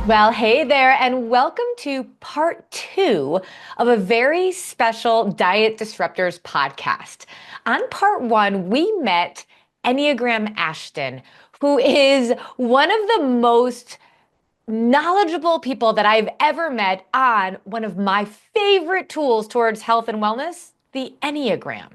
Well, hey there, and welcome to part two of a very special Diet Disruptors podcast. On part one, we met Enneagram Ashton, who is one of the most knowledgeable people that I've ever met on one of my favorite tools towards health and wellness, the Enneagram.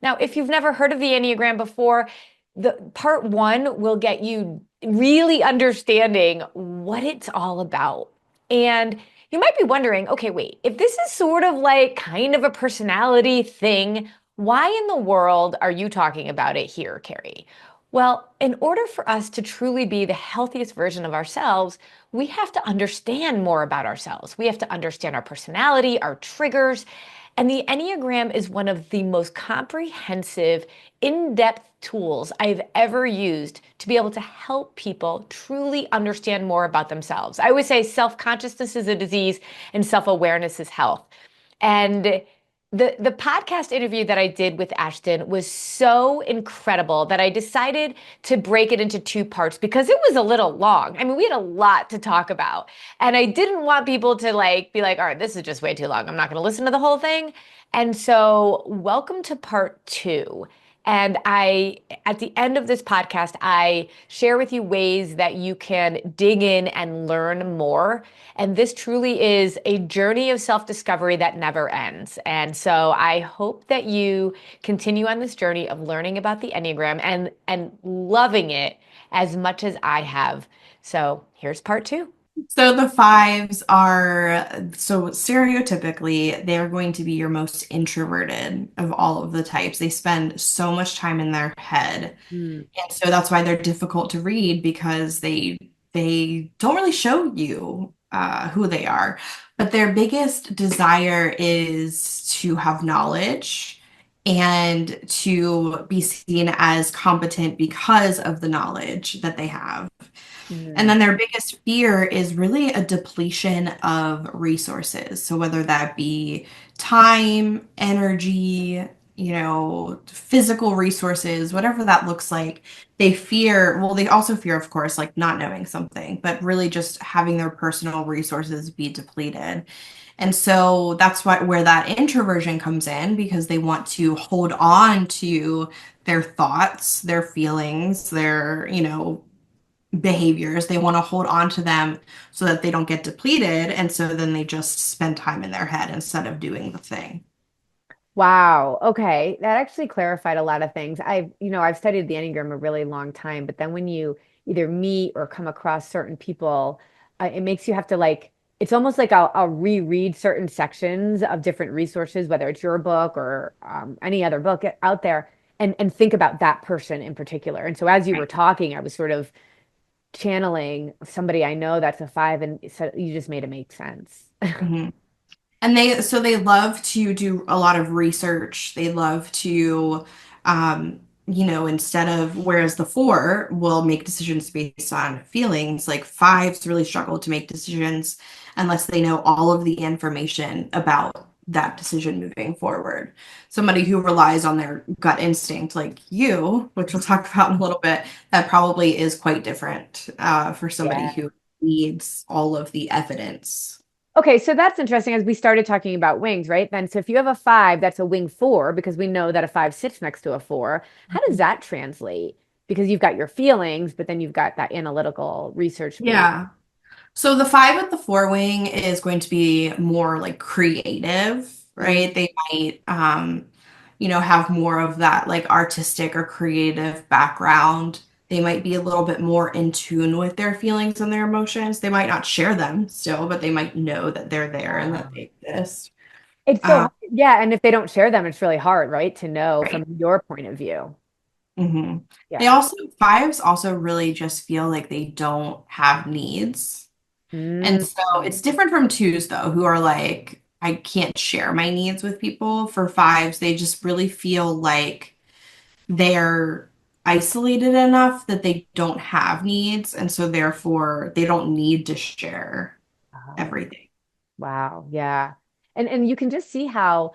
Now, if you've never heard of the Enneagram before, the part one will get you really understanding what it's all about. And you might be wondering, okay, wait, if this is sort of like kind of a personality thing, why in the world are you talking about it here, Carrie? Well, in order for us to truly be the healthiest version of ourselves, we have to understand more about ourselves. We have to understand our personality, our triggers, and the Enneagram is one of the most comprehensive, in-depth tools I've ever used to be able to help people truly understand more about themselves. I always say self-consciousness is a disease and self-awareness is health. And the podcast interview that I did with Ashton was so incredible that I decided to break it into two parts because it was a little long. I mean, we had a lot to talk about. And I didn't want people to be like, all right, this is just way too long. I'm not going to listen to the whole thing. And so, welcome to part two. And at the end of this podcast, I share with you ways that you can dig in and learn more. And this truly is a journey of self-discovery that never ends. And so I hope that you continue on this journey of learning about the Enneagram and loving it as much as I have. So here's part two. So the fives are, so stereotypically, they're going to be your most introverted of all of the types. They spend so much time in their head. Mm. And so that's why they're difficult to read because they don't really show you who they are. But their biggest desire is to have knowledge and to be seen as competent because of the knowledge that they have. And Mm. then their biggest fear is really a depletion of resources. So whether that be time, energy, physical resources, whatever that looks like, they fear, well, they also fear, of course, like not knowing something, but really just having their personal resources be depleted. And so that's where that introversion comes in because they want to hold on to their thoughts, their feelings, their, behaviors. They want to hold on to them so that they don't get depleted. And so then they just spend time in their head instead of doing the thing. Wow. Okay. That actually clarified a lot of things. I've studied the Enneagram a really long time, but then when you either meet or come across certain people, it makes you have to it's almost like I'll reread certain sections of different resources, whether it's your book or any other book out there, and think about that person in particular. And so as you were Right. talking, I was sort of channeling somebody I know that's a five, and so you just made it make sense. Mhm. And they love to do a lot of research. They love to, instead of, whereas the four will make decisions based on feelings, like fives really struggle to make decisions unless they know all of the information about that decision moving forward. Somebody who relies on their gut instinct, like you, which we'll talk about in a little bit, that probably is quite different for somebody Yeah. who needs all of the evidence. Okay, so that's interesting as we started talking about wings, right? Then, so if you have a five, that's a wing four because we know that a five sits next to a four. How does that translate? Because you've got your feelings, but then you've got that analytical research base. Yeah. So the five with the four wing is going to be more like creative, Mm. right? They might, have more of that like artistic or creative background. They might be a little bit more in tune with their feelings and their emotions. They might not share them still, but they might know that they're there and that they exist. It's so, Um, yeah. And if they don't share them, it's really hard, right? To know right. from your point of view. hmm They Yeah. also, fives also really just feel like they don't have needs. And Mm. so it's different from twos, though, who are like, I can't share my needs with people. For fives, they just really feel like they're isolated enough that they don't have needs. And so therefore, they don't need to share Oh. everything. Wow. Yeah. And you can just see how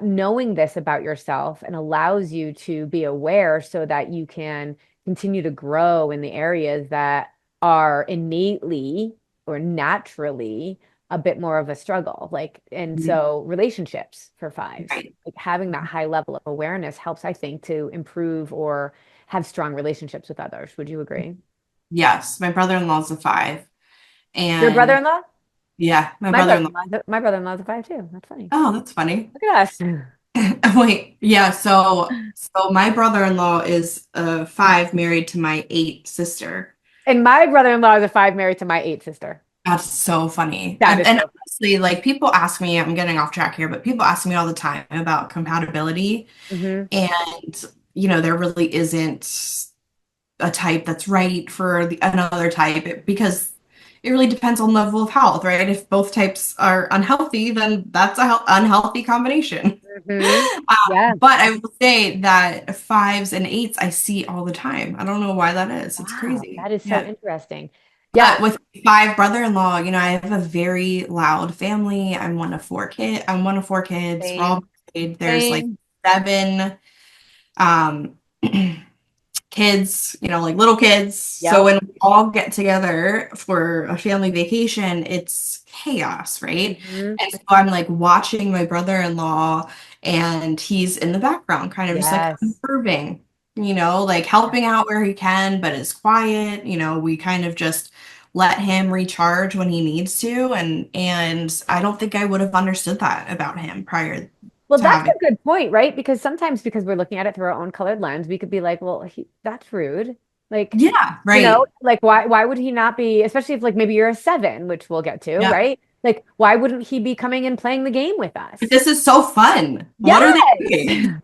knowing this about yourself and allows you to be aware so that you can continue to grow in the areas that are innately or naturally a bit more of a struggle. Like, and so relationships for fives, Right. like having that high level of awareness helps, I think, to improve or have strong relationships with others. Would you agree? Yes, my brother-in-law's a five. Your And brother-in-law? yeah, my My brother-in-law. brother-in-law, my brother-in-law's a five too. That's funny. Oh, that's funny. Look at us. Wait, yeah, so my brother-in-law is a five married to my eight sister. And my brother-in-law is a five married to my eight sister. That's so funny. That is And so honestly, like people ask me, I'm getting off track here, but people ask me all the time about compatibility. funny. Hmm. And, there really isn't a type that's right for another type because it really depends on level of health, right? If both types are unhealthy, then that's a unhealthy combination. Hmm. Yeah. But I will say that fives and eights I see all the time. I don't know why that is. It's Wow, crazy. that is so Yeah. interesting. Yeah. But with five brother-in-law, I have a very loud family. I'm one of four kids. We're all Same. married. There's like Same. seven um kids, like little kids. So Yep. when we all get together for a family vacation, it's chaos, right? Hmm. And so I'm like watching my brother-in-law and he's in the background, kind of just like Yes. observing, like helping out where he can, but is quiet. We kind of just let him recharge when he needs to. And I don't think I would have understood that about him prior Well, to that's having. a good point, right? Because sometimes because we're looking at it through our own colored lens, we could be like, well, that's rude. Like, Yeah, right. like why would he not be, especially if like maybe you're a seven, which we'll get to, Yeah. right? Like, why wouldn't he be coming and playing the game with But us? this is so fun. What are they Yes. doing?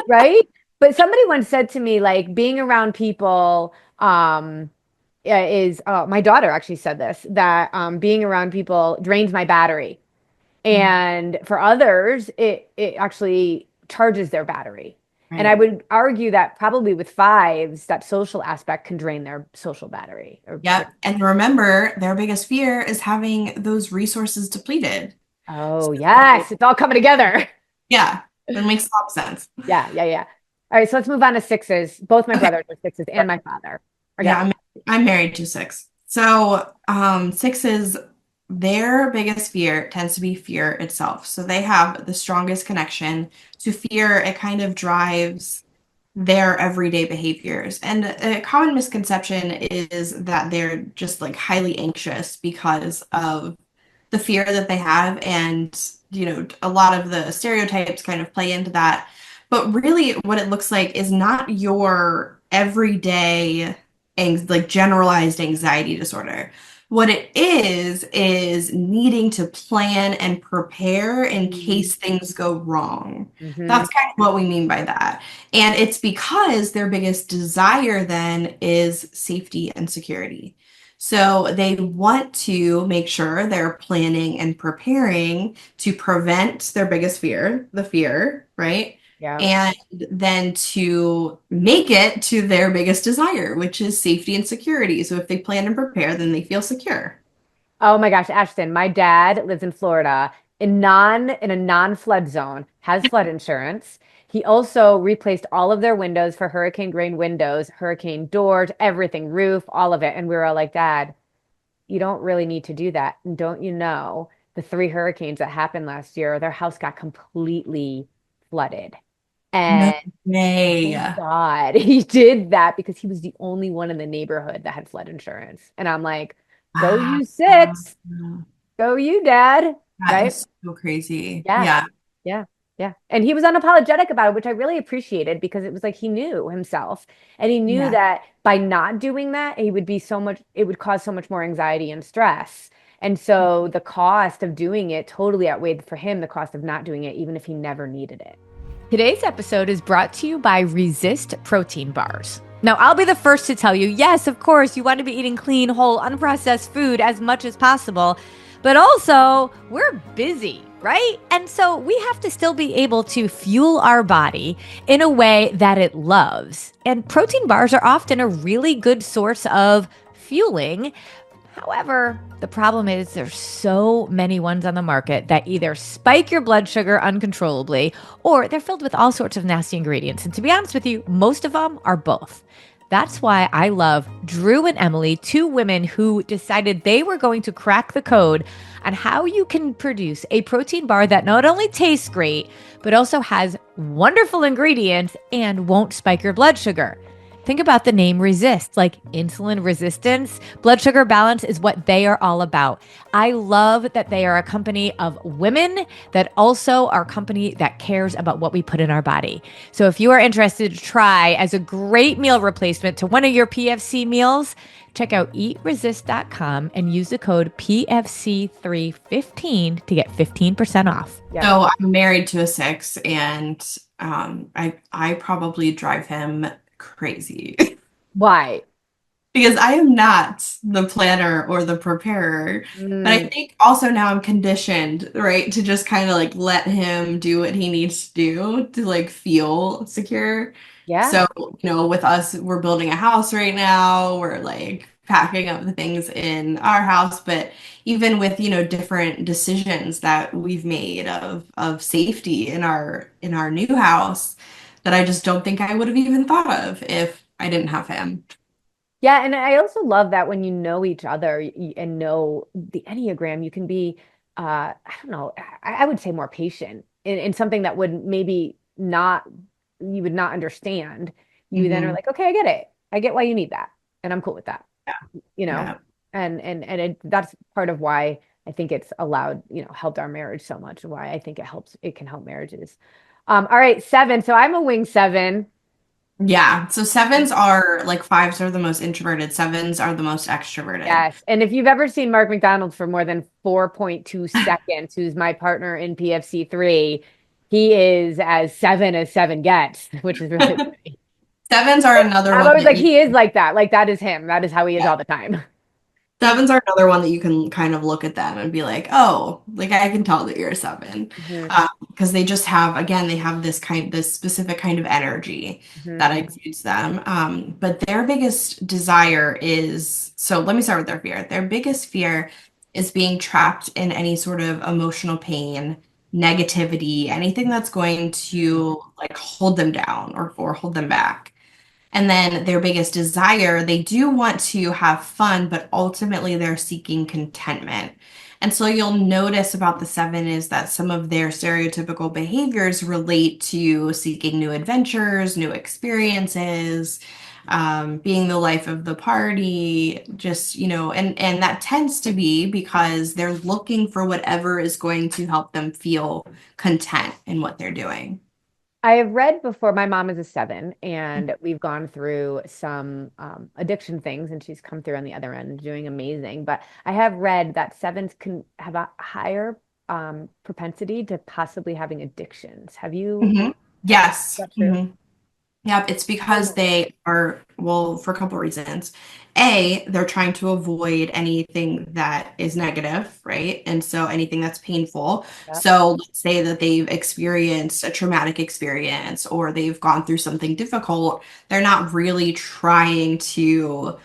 Right? But somebody once said to me, like, being around people, is my daughter actually said this, that being around people drains my battery. And for others, it actually charges their battery. And I Right. would argue that probably with fives, that social aspect can drain their social battery. Or Yep. And remember, their biggest fear is having those resources depleted. oh So, yes, it's all coming together. yeah, that makes a lot of sense. Yeah, yeah, yeah. All right, so let's move on to sixes. Both my Okay. brothers are sixes and my father. Yeah, Again. I'm married to six. So, sixes, their biggest fear tends to be fear itself. So they have the strongest connection to fear. It kind of drives their everyday behaviors. And a common misconception is that they're just like highly anxious because of the fear that they have. And, a lot of the stereotypes kind of play into that. But really, what it looks like is not your everyday, like generalized anxiety disorder. What it is needing to plan and prepare in case things go wrong. Mm-hmm. That's kind of what we mean by that. And it's because their biggest desire then is safety and security. So they want to make sure they're planning and preparing to prevent their biggest fear, the fear, right? Yeah. And then to make it to their biggest desire, which is safety and security. So if they plan and prepare, then they feel secure. Oh my gosh, Ashton, my dad lives in Florida in a non-flood zone, has flood insurance. He also replaced all of their windows for hurricane grain windows, hurricane doors, everything, roof, all of it. And we were all like, Dad, you don't really need to do that. And don't you know the three hurricanes that happened last year, their house got completely flooded. No And way. thank God he did that because he was the only one in the neighborhood that had flood insurance. And I'm like, go Wow. you six. Go you, Dad. That Right? is so crazy. Yeah. Yeah. Yeah. Yeah. And he was unapologetic about it, which I really appreciated because it was like he knew himself and he knew Yeah. that by not doing that, it would cause so much more anxiety and stress. And so the cost of doing it totally outweighed for him the cost of not doing it, even if he never needed it. Today's episode is brought to you by Resist Protein Bars. Now, I'll be the first to tell you, yes, of course, you want to be eating clean, whole, unprocessed food as much as possible, but also we're busy, right? And so we have to still be able to fuel our body in a way that it loves. And protein bars are often a really good source of fueling. However, the problem is there's so many ones on the market that either spike your blood sugar uncontrollably or they're filled with all sorts of nasty ingredients. And to be honest with you, most of them are both. That's why I love Drew and Emily, two women who decided they were going to crack the code on how you can produce a protein bar that not only tastes great, but also has wonderful ingredients and won't spike your blood sugar. Think about the name resist, like insulin resistance. Blood sugar balance is what they are all about. I love that they are a company of women that also are a company that cares about what we put in our body. So if you are interested to try as a great meal replacement to one of your PFC meals, check out eatresist.com and use the code PFC315 to get 15% off. Yep. So I'm married to a six, and I probably drive him crazy. Why? Because I am not the planner or the preparer. But I Mm, think also now I'm conditioned, right, to just kind of like let him do what he needs to do to like feel secure. yeah. So, with us, we're building a house right now. We're like packing up the things in our house, but even with, different decisions that we've made of safety in our new house that I just don't think I would have even thought of if I didn't have him. Yeah, and I also love that when you know each other and know the Enneagram, you can be, I don't know, I would say more patient in something that would maybe not, you would not understand. You then are Hmm. like, okay, I get it. I get why you need that. And I'm cool with that, you know? Yeah. That's part of why I think it's allowed, helped our marriage so much, why I think it can help marriages. All right, seven. So I'm a wing seven. Yeah. So sevens are like fives are the most introverted, sevens are the most extroverted. Yes. And if you've ever seen Mark McDonald for more than 4.2 seconds, who's my partner in PFC3, he is as seven gets, which is really funny. Sevens are another I'm one always that like, you he is like that. Like, that is him. That is how he is yeah. all the time. Sevens are another one that you can kind of look at them and be like, oh, like I can tell that you're a seven. Hmm. Because they just have, again, they have this specific kind of energy Hmm. that exudes them. But their biggest desire is, so let me start with their fear. Their biggest fear is being trapped in any sort of emotional pain, negativity, anything that's going to like hold them down or hold them back. And then their biggest desire, they do want to have fun, but ultimately they're seeking contentment. And so you'll notice about the seven is that some of their stereotypical behaviors relate to seeking new adventures, new experiences, being the life of the party, just, and that tends to be because they're looking for whatever is going to help them feel content in what they're doing. I have read before, my mom is a seven, and we've gone through some addiction things, and she's come through on the other end doing amazing. But I have read that sevens can have a higher propensity to possibly having addictions. Have you, Mhm. is Yes. that true? Yep, it's because Oh, they are, well, for a couple reasons. A, they're trying to avoid anything that is negative, right? And so anything that's painful. yeah. So let's say that they've experienced a traumatic experience or they've gone through something difficult. They're not really trying to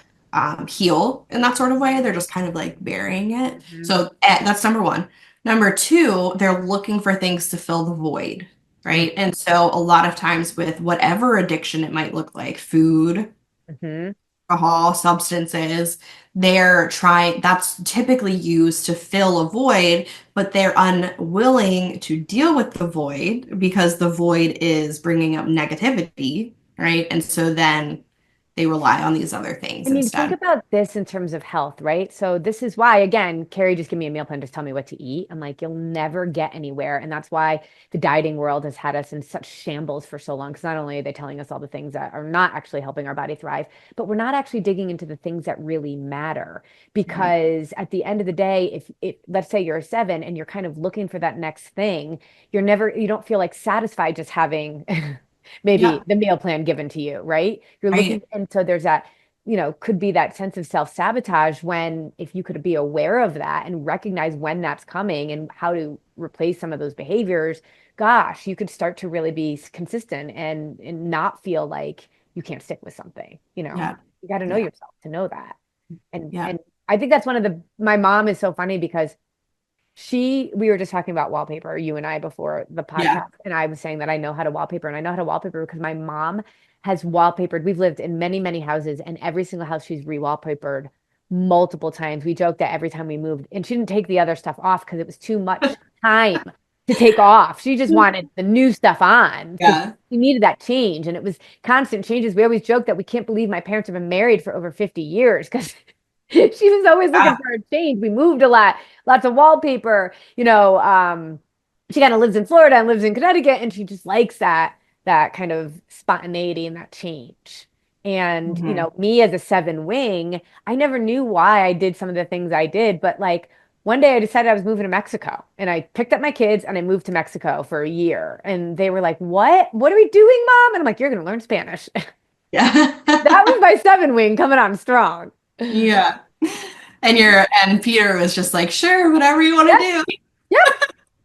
heal in that sort of way. They're just kind of like burying it. Mhm. So that's number one. Number two, they're looking for things to fill the void, Mm. right? And so a lot of times with whatever addiction it might look like, food, Mhm. alcohol, substances, that's typically used to fill a void, but they're unwilling to deal with the void because the void is bringing up negativity, right? And so then they rely on these other I things mean, think instead. about this in terms of health, right? So this is why, again, Carrie, just give me a meal plan, just tell me what to eat. I'm like, you'll never get anywhere. And that's why the dieting world has had us in such shambles for so long. Because not only are they telling us all the things that are not actually helping our body thrive, but we're not actually digging into the things that really matter. Mhm. Because at the end of the day, if let's say you're a seven and you're kind of looking for that next thing, you don't feel like satisfied just having maybe Yep, the meal plan given to you, right? You're looking, right. and so there's that, could be that sense of self-sabotage when if you could be aware of that and recognize when that's coming and how to replace some of those behaviors, gosh, you could start to really be consistent and not feel like you can't stick with something, Yeah, You got to know yeah, yourself to know that. And yeah. and I think that's one of the my mom is so funny because we were just talking about wallpaper, you and I, before the Yeah. podcast, and I was saying that I know how to wallpaper, and I know how to wallpaper because my mom has wallpapered. We've lived in many, many houses, and every single house she's re-wallpapered multiple times. We joked that every time we moved, and she didn't take the other stuff off because it was too much time to take off. She just wanted the new stuff on because Yeah. she needed that change, and it was constant changes. We always joke that we can't believe my parents have been married for over 50 years because she was always looking Yeah. for a change. We moved a lot, lots of wallpaper. She kind of lives in Florida and lives in Connecticut, and she just likes that kind of spontaneity and that change. And Mhm. me as a seven wing, I never knew why I did some of the things I did, but like one day I decided I was moving to Mexico, and I picked up my kids and I moved to Mexico for a year. And they were like, "What? What are we doing, Mom?" And I'm like, "You're going to learn Spanish." That was Yeah. my seven wing coming on strong. Yeah. And Peter was just like, sure, whatever you want to Yep, do. yep.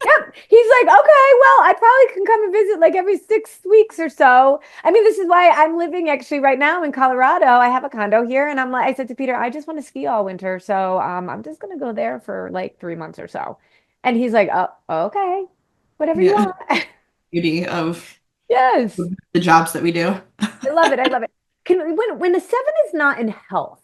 Yep. He's like, okay, well, I probably can come and visit like every 6 weeks or so. I mean, this is why I'm living actually right now in Colorado. I have a condo here, and I said to Peter, I just want to ski all winter, so I'm just gonna go there for like 3 months or so. And he's like, oh, okay, whatever you Yeah. want. Beauty of Yes, the jobs that we do. I love it. I love it. When a seven is not in health,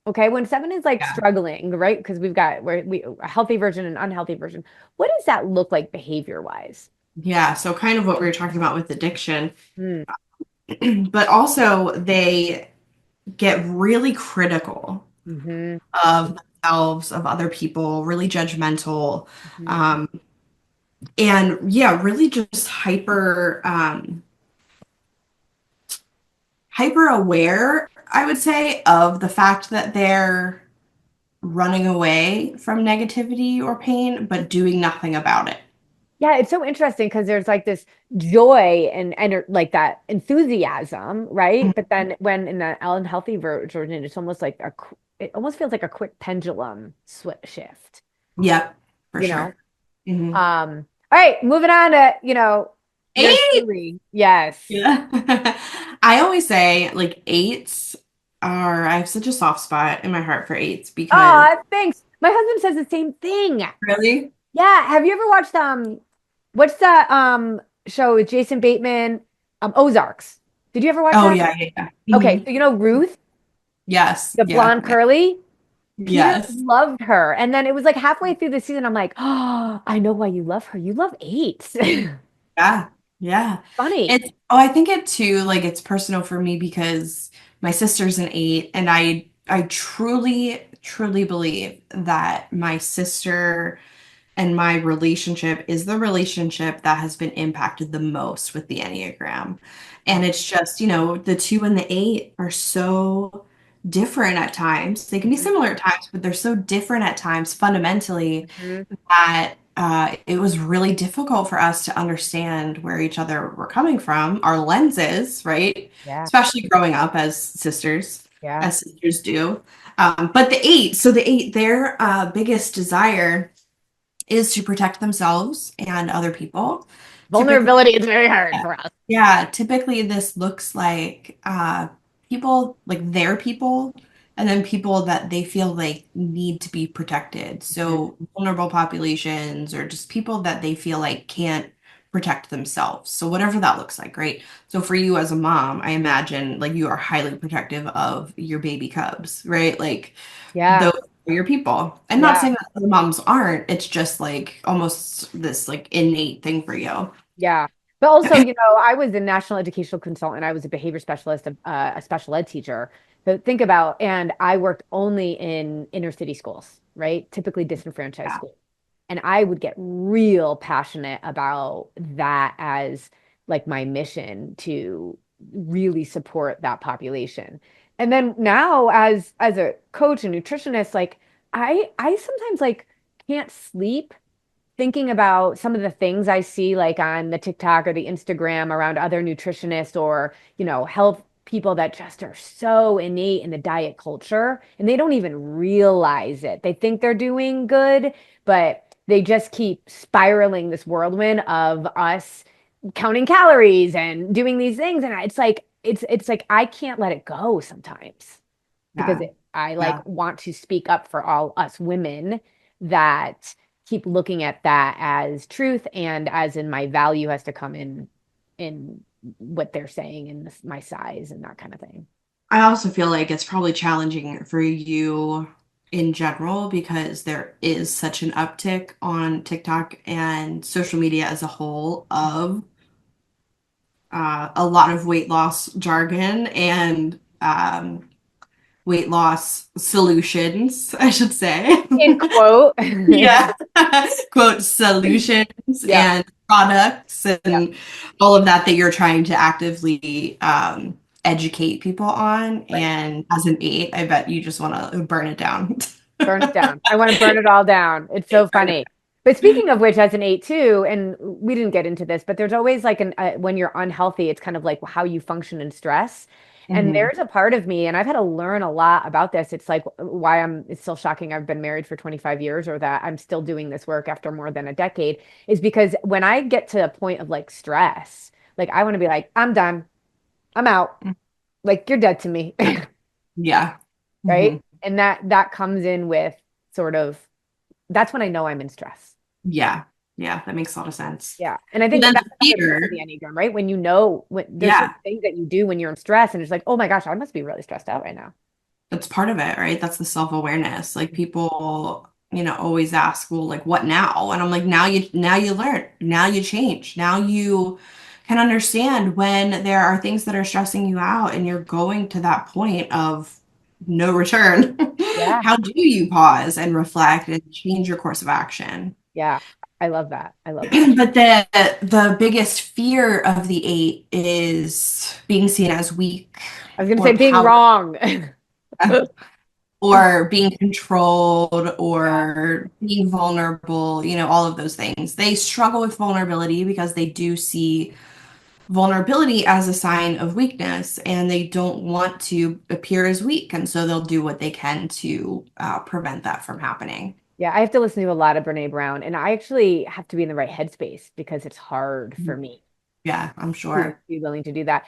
okay, when seven is like Yeah. struggling, right? Because we a healthy version and unhealthy version. What does that look like behavior wise? Yeah. So kind of what we were talking about with addiction, but also they get really critical Mm-hmm. of themselves, of other people, really judgmental, Hmm. um, and yeah, really just hyper aware, I would say, of the fact that they're running away from negativity or pain, but doing nothing about it. Yeah, it's so interesting because there's like this joy and like that enthusiasm, right? But then when in the unhealthy version, it's almost like it almost feels like a quick pendulum shift, Yep, for you know? sure. Hmm. All right, moving on to, yours Eight. truly. Yes. Yeah. I always say like eights I have such a soft spot in my heart for eights because Oh, thanks. My husband says the same thing. really? Yeah. Have you ever watched what's that show with Jason Bateman? Ozarks. Did you ever watch Oh that? yeah, yeah, yeah. Okay, Mhm. so Ruth, Yes, the yeah, blonde yeah. curly? Peter Yes. loved her. And then it was like halfway through the season, I'm like, oh, I know why you love her. You love eights. Yeah, yeah. Funny. I think it too, like it's personal for me because my sister's an eight, and I truly, truly believe that my sister and my relationship is the relationship that has been impacted the most with the Enneagram. And it's just, the two and the eight are so different at times. They can be Mhm, similar at times, but they're so different at times fundamentally mhm. that it was really difficult for us to understand where each other were coming from, our lenses, right? Yeah, Especially growing up yeah. as sisters do. But the eight, their biggest desire is to protect themselves and other people. Typically, Vulnerability is very hard for us. yeah, typically this looks like people, like their people, and then people that they feel like need to be protected. Mhm. So vulnerable populations or just people that they feel like can't protect themselves. So whatever that looks like, right? So for you as a mom, I imagine like you are highly protective of your baby cubs, right? Like Yeah, those are your people. I'm not yeah. saying that other moms aren't. It's just like almost this like innate thing for you. Yeah. But also, I was a national educational consultant. I was a behavior specialist, a special ed teacher. So think about, and I worked only in inner city schools, right? Typically disenfranchised Yeah. schools. And I would get real passionate about that as like my mission to really support that population. And then now as a coach and nutritionist, like I sometimes like can't sleep thinking about some of the things I see like on the TikTok or the Instagram around other nutritionists or, health people that just are so innate in the diet culture and they don't even realize it. They think they're doing good, but they just keep spiraling this whirlwind of us counting calories and doing these things. And it's like I can't let it go sometimes because Yeah. I like Yeah. want to speak up for all us women that keep looking at that as truth, and as in my value has to come in what they're saying and my size and that kind of thing. I also feel like it's probably challenging for you in general because there is such an uptick on TikTok and social media as a whole of a lot of weight loss jargon and weight loss solutions, I should say. In quote. Yeah. Quote solutions Yeah. and products Yeah. and all of that that you're trying to actively educate people on. Right. And as an eight, I bet you just want to burn it down. Burn it down. I want to burn it all down. It's so funny. But speaking of which, as an eight too, and we didn't get into this, but there's always like when you're unhealthy, it's kind of like how you function in stress. And Mhm. there's a part of me, and I've had to learn a lot about this. It's like why it's still shocking I've been married for 25 years, or that I'm still doing this work after more than a decade, is because when I get to a point of like stress, like I want to be like, I'm done. I'm out. Like you're dead to me. Yeah. Right? Mhm. And that comes in with sort of that's when I know I'm in stress. Yeah. Yeah. That makes a lot of sense. Yeah. And I But think then that's the the whole piece of the fear, Enneagram, right? When you know when there's yeah. certain things that you do when you're in stress and it's like, oh my gosh, I must be really stressed out right now. That's part of it, right? That's the self-awareness. Like people, always ask, well, like what now? And I'm like, now you learn, now you change, now you can understand when there are things that are stressing you out and you're going to that point of no return. Yeah. How do you pause and reflect and change your course of action? Yeah. I love that. I love that. But the biggest fear of the eight is being seen as weak I was gonna say or being power wrong. or being controlled Yeah. or being vulnerable, all of those things. They struggle with vulnerability because they do see vulnerability as a sign of weakness and they don't want to appear as weak. And so they'll do what they can to prevent that from happening. Yeah, I have to listen to a lot of Brene Brown, and I actually have to be in the right headspace because it's hard for me Yeah, I'm to sure. be willing to do that.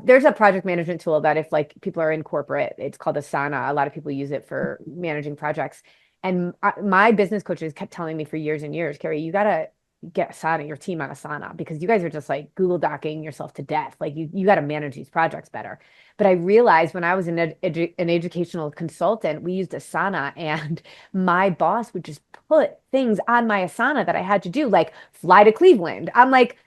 There's a project management tool that if like people are in corporate, it's called Asana. A lot of people use it for managing projects. And my business coaches kept telling me for years and years, Carrie, you gotta get Asana, your team on Asana, because you guys are just like Google docking yourself to death. Like you got to manage these projects better. But I realized when I was an educational consultant, we used Asana, and my boss would just put things on my Asana that I had to do, like fly to Cleveland. I'm like,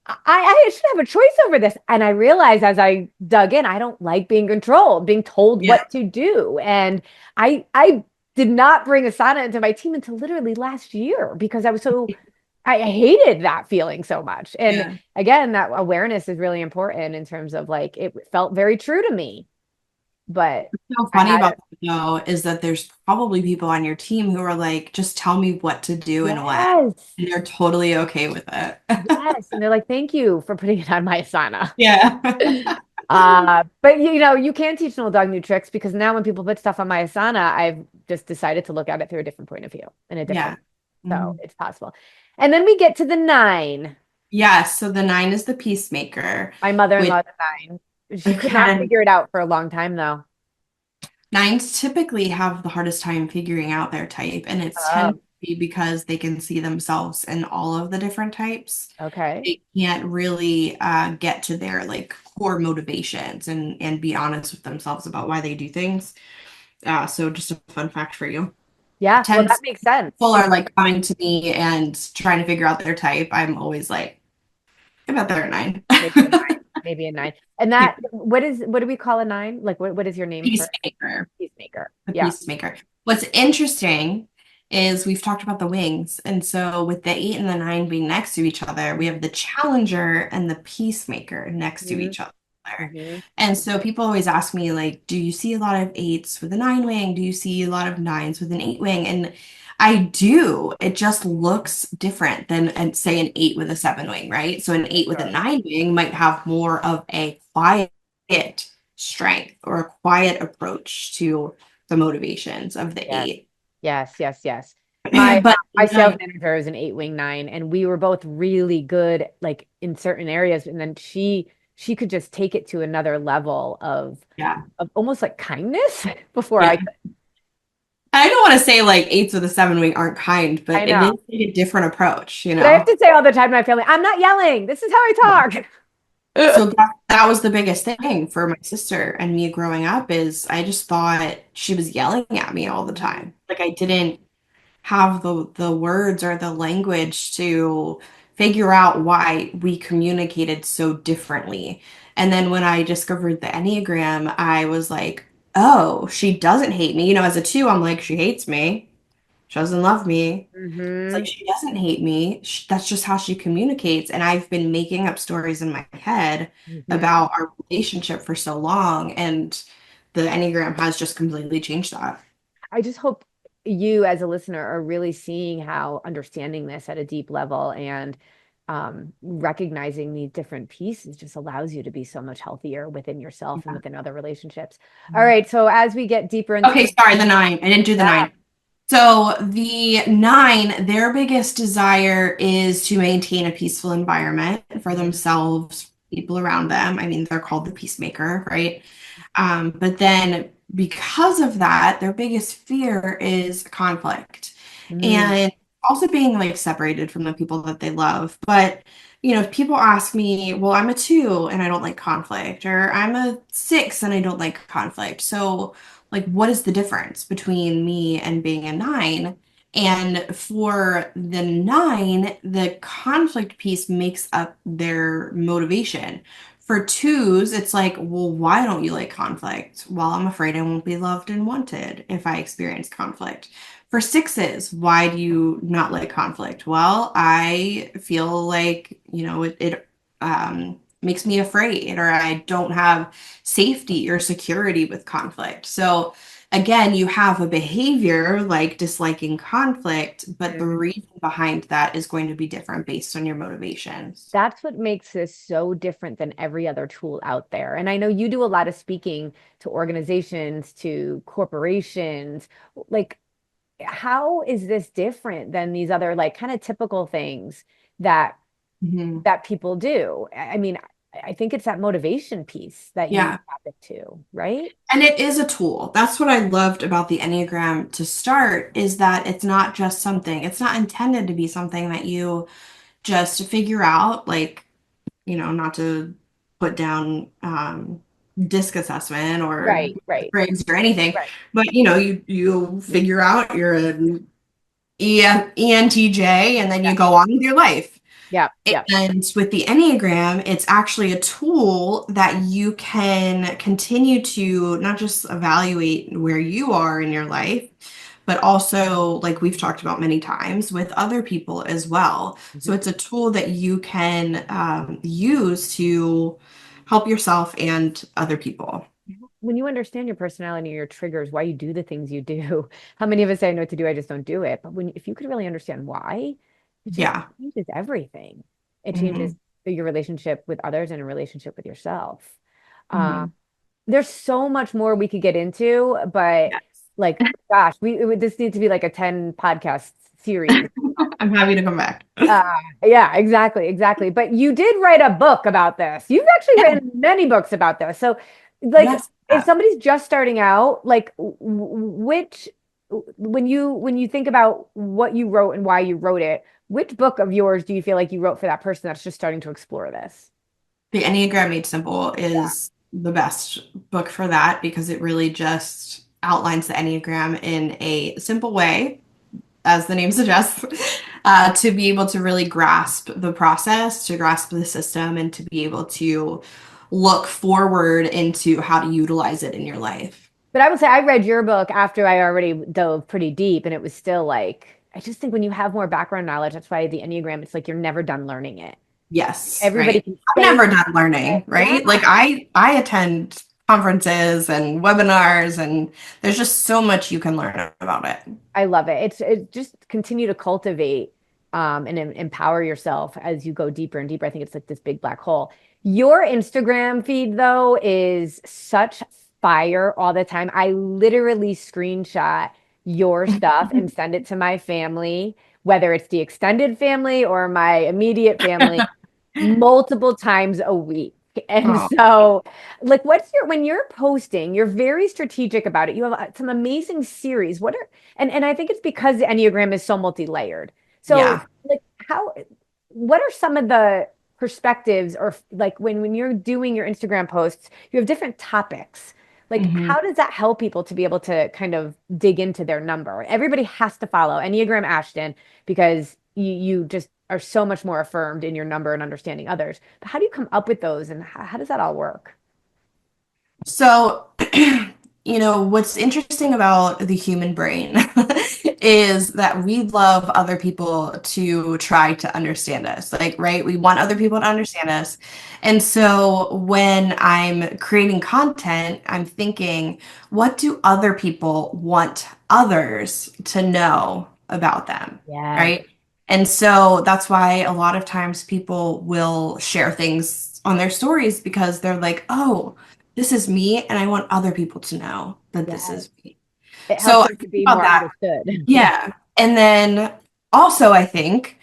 I should have a choice over this. And I realized as I dug in, I don't like being controlled, being told Yeah. what to do. And I did not bring Asana into my team until literally last year because I hated that feeling so much. And Yeah. again, that awareness is really important in terms of like it felt very true to me, but So I funny had about that though is that there's probably people on your team who are like, just tell me what to do and when. yes, And they're totally okay with it. yes. And they're like, thank you for putting it on my Asana. Yeah. But you can teach an old dog new tricks because now when people put stuff on my Asana, I've just decided to look at it through a different point of view in a different Yeah. so Mhm. it's possible. And then we get to the nine. Yeah. So the nine is the peacemaker, My which mother-in-law, the nine. She could not again, figure it out for a long time though. nines typically have the hardest time figuring out their type, and it's tend Oh, to be because they can see themselves in all of the different types. okay. They can't really get to their like core motivations and be honest with themselves about why they do things. So just a fun fact for you. Yeah, well, that Tens makes sense. people are like coming to me and trying to figure out their type. I'm always like, I bet they're a nine. Maybe a nine. Maybe a nine. And that what do we call a nine? Like what is your name for Peacemaker. peacemaker? The Yeah. peacemaker. What's interesting is we've talked about the wings. And so with the eight and the nine being next to each other, we have the challenger and the peacemaker next to Mm-hmm. each other. Mm-hmm. And so people always ask me, like, do you see a lot of eights with a nine wing? Do you see a lot of nines with an eight wing? And I do. It just looks different than, and say, an eight with a seven wing, right? So an eight with a Sure. nine wing might have more of a quiet strength or a quiet approach to the motivations of the Yes. eight. Yes, yes, yes. My But my sales nine, manager is an eight wing nine, and we were both really good like in certain areas. And then she could just take it to another level yeah, of almost like kindness before I yeah. could. I don't want to say like eights with a seven wing aren't kind, I but it is know. like a different approach, you But I have know? to say all the time to my family, I'm not yelling. This is how I talk. So that was the biggest thing for my sister and me growing up is I just thought she was yelling at me all the Mhm. time. Like I didn't have the words or the language to figure out why we communicated so differently. And then when I discovered the Enneagram, I was like, oh, she doesn't hate me. You know, as a two, I'm like, she hates me. She doesn't love me. It's like Mhm. she doesn't hate me. That's just how she communicates. And I've been making up stories in my head Mhm. about our relationship for so long. And the Enneagram has just completely changed that. I just hope you, as a listener, are really seeing how understanding this at a deep level and recognizing these different pieces just allows you to be so much healthier within yourself and Yeah. within other relationships. All right. So as we get deeper into Okay, the, sorry, the nine. I didn't do the yeah. nine. So the nine, their biggest desire is to maintain a peaceful environment for Mhm. themselves, people around them. I mean, they're called the peacemaker, right? But then because of that, their biggest fear is conflict Mm. and also being like separated from the people that they love. But if people ask me, well, I'm a two and I don't like conflict, or I'm a six and I don't like conflict. So, like, what is the difference between me and being a nine? And for the nine, the conflict piece makes up their motivation. For twos, it's like, well, why don't you like conflict? Well, I'm afraid I won't be loved and wanted if I experience conflict. For sixes, why do you not like conflict? Well, I feel like, it makes me afraid, or I don't have safety or security with conflict. So, again, you have a behavior like disliking conflict, but the reason behind that is going to be different based on your motivations. That's what makes this so different than every other tool out there. And I know you do a lot of speaking to organizations, to corporations. Like, how is this different than these other like kind of typical things that Mhm. people do? I mean, I think it's that motivation piece that you Yeah. tap into, right? And it is a tool. That's what I loved about the Enneagram to start, is that it's not just something, it's not intended to be something that you just figure out, like, not to put down disc assessment or Right, right, Briggs or anything, right. but you figure out you're an ENTJ and then Yeah, you go on with your life. yeah, yeah. And with the Enneagram, it's actually a tool that you can continue to not just evaluate where you are in your life, but also, like we've talked about many times, with other people as well. So Mhm. it's a tool that you can use to help yourself and other people. When you understand your personality and your triggers, why you do the things you do, how many of us say I know what to do, I just don't do it. But if you could really understand why, it just Yeah. changes everything. It changes Hmm. your relationship with others and a relationship with yourself. Um, Hmm. there's so much more we could get into, but Yes. like, gosh, this needs to be like a 10 podcast series. I'm happy to come back. Uh, yeah, exactly, exactly. But you did write a book about this. You've actually Yeah. written many books about this. So, like, Yes. if somebody's just starting out, like, which when you think about what you wrote and why you wrote it, which book of yours do you feel like you wrote for that person that's just starting to explore this? The Enneagram Made Simple Yeah. is the best book for that because it really just outlines the Enneagram in a simple way, as the name suggests, to be able to really grasp the process, to grasp the system, and to be able to look forward into how to utilize it in your life. But I would say I read your book after I already dove pretty deep, and it was still like, I just think when you have more background knowledge, that's why the Enneagram, it's like you're never done learning it. Yes, Everybody right. can I'm say never done it. learning, Yeah, right? Like I attend conferences and webinars, and there's just so much you can learn about it. I love it. It's just continue to cultivate and empower yourself as you go deeper and deeper. I think it's like this big black hole. Your Instagram feed, though, is such fire all the time. I literally screenshot your stuff and send it to my family, whether it's the extended family or my immediate family, multiple times a week. And Oh. so, like, when you're posting, you're very strategic about it. You have some amazing series. And I think it's because the Enneagram is so multi-layered. So, Yeah. like, what are some of the perspectives or like when you're doing your Instagram posts, you have different topics. Like, Hmm. how does that help people to be able to kind of dig into their number? Everybody has to follow Enneagram Ashton because you just are so much more affirmed in your number and understanding others. But how do you come up with those and how does that all work? So, what's interesting about the human brain is that we love other people to try to understand us. Like, right? We want other people to understand us. And so when I'm creating content, I'm thinking, what do other people want others to know about them? Yes. Right? And so that's why a lot of times people will share things on their stories because they're like, oh, this is me, and I want other people to know that this Yes. is me. It So helps I us to think be about more that. understood. Yeah. And then also, I think,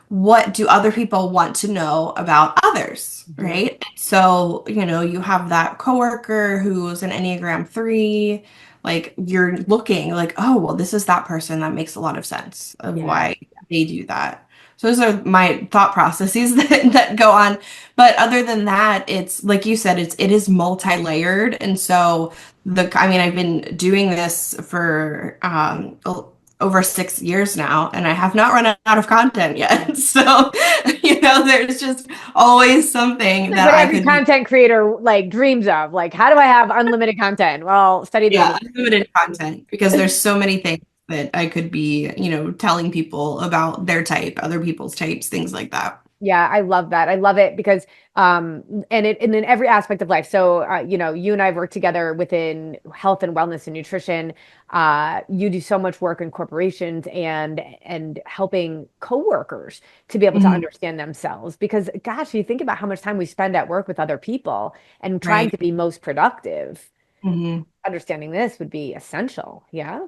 what do other people want to know about others, Mhm. right? So, you have that coworker who's an Enneagram 3, like you're looking like, oh, well, this is that person that makes a lot of sense of Yes. why they do that. So those are my thought processes that go on. But other than that, it's like you said, it is multi-layered. And so I mean, I've been doing this for over 6 years now, and I have not run out of content Yeah. yet. So, there's just always something Like that what I every could be, content creator like dreams of. Like, how do I have unlimited content? Well, study the yeah, Enneagram. unlimited content because there's so many things that I could be, telling people about their type, other people's types, things like that. Yeah, I love that. I love it because and in every aspect of life. So you and I have worked together within health and wellness and nutrition. You do so much work in corporations and helping coworkers to be able to Mhm. understand themselves because gosh, you think about how much time we spend at work with other people and trying Right. to be most productive. Hmm. Understanding this would be essential. Yeah.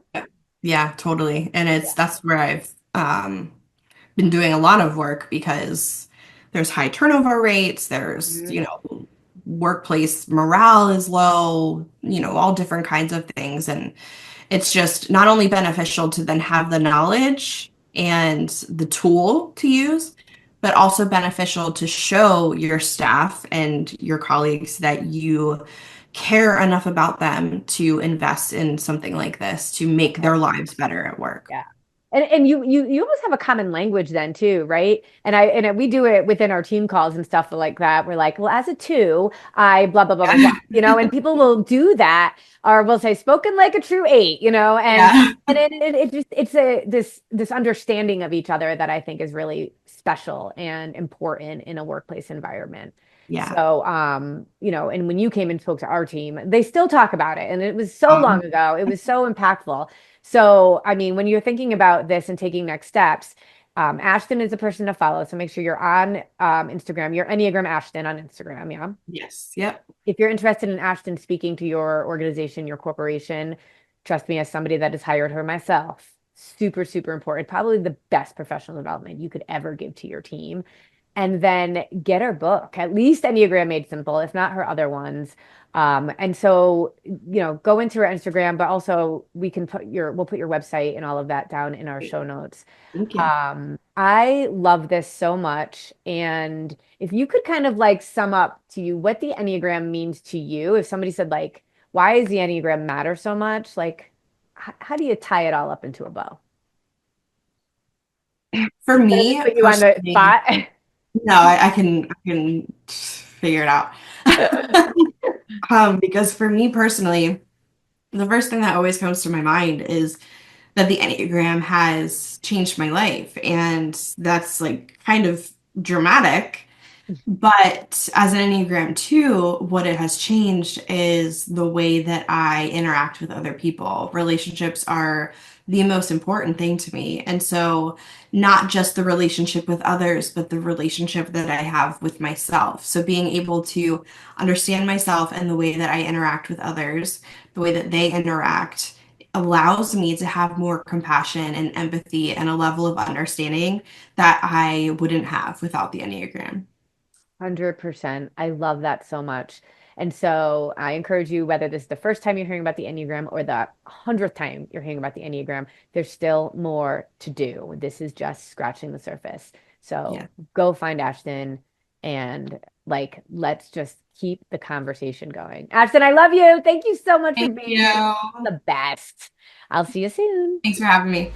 Yeah, totally. And Yeah. that's where I've been doing a lot of work because there's high turnover rates, there's, Mhm. workplace morale is low, all different kinds of things. And it's just not only beneficial to then have the knowledge and the tool to use, but also beneficial to show your staff and your colleagues that you care enough about them to invest in something like this to make their lives better at work. Yeah. And you almost have a common language then too, right? We do it within our team calls and stuff like that. We're like, well, as a two, I blah blah blah blah blah, Yeah. and people will do that or will say spoken like a true eight, Yeah. and it just it's a this understanding of each other that I think is really special and important in a workplace environment. Yeah. So, and when you came and spoke to our team, they still talk about it. And it was so long ago. It was so impactful. So, I mean, when you're thinking about this and taking next steps, Ashton is a person to follow. So make sure you're on Instagram. You're Enneagram Ashton on Instagram. Yeah. Yes. Yep. If you're interested in Ashton speaking to your organization, your corporation, trust me, as somebody that has hired her myself, super, super important. Probably the best professional development you could ever give to your team. And then get her book, at least Enneagram Made Simple, if not her other ones. And so, go into her Instagram, but also we'll put your website and all of that down in our show notes. Thank you. I love this so much. And if you could kind of like sum up to you what the Enneagram means to you, if somebody said like, why does the Enneagram matter so much? Like, how do you tie it all up into a bow? For Did I just me put you on the personally, spot? no, I can figure it out. Because for me personally, the first thing that always comes to my mind is that the Enneagram has changed my life. And that's like kind of dramatic. But as an Enneagram 2, what it has changed is the way that I interact with other people. Relationships are the most important thing to me. And so, not just the relationship with others, but the relationship that I have with myself. So, being able to understand myself and the way that I interact with others, the way that they interact, allows me to have more compassion and empathy and a level of understanding that I wouldn't have without the Enneagram. 100%. I love that so much. And so I encourage you, whether this is the first time you're hearing about the Enneagram or the 100th time you're hearing about the Enneagram, there's still more to do. This is just scratching the surface. Yeah. So go find Ashton and like, let's just keep the conversation going. Ashton, I love you. Thank you so much for Thank being here. you. The best. I'll see you soon. Thanks for having me.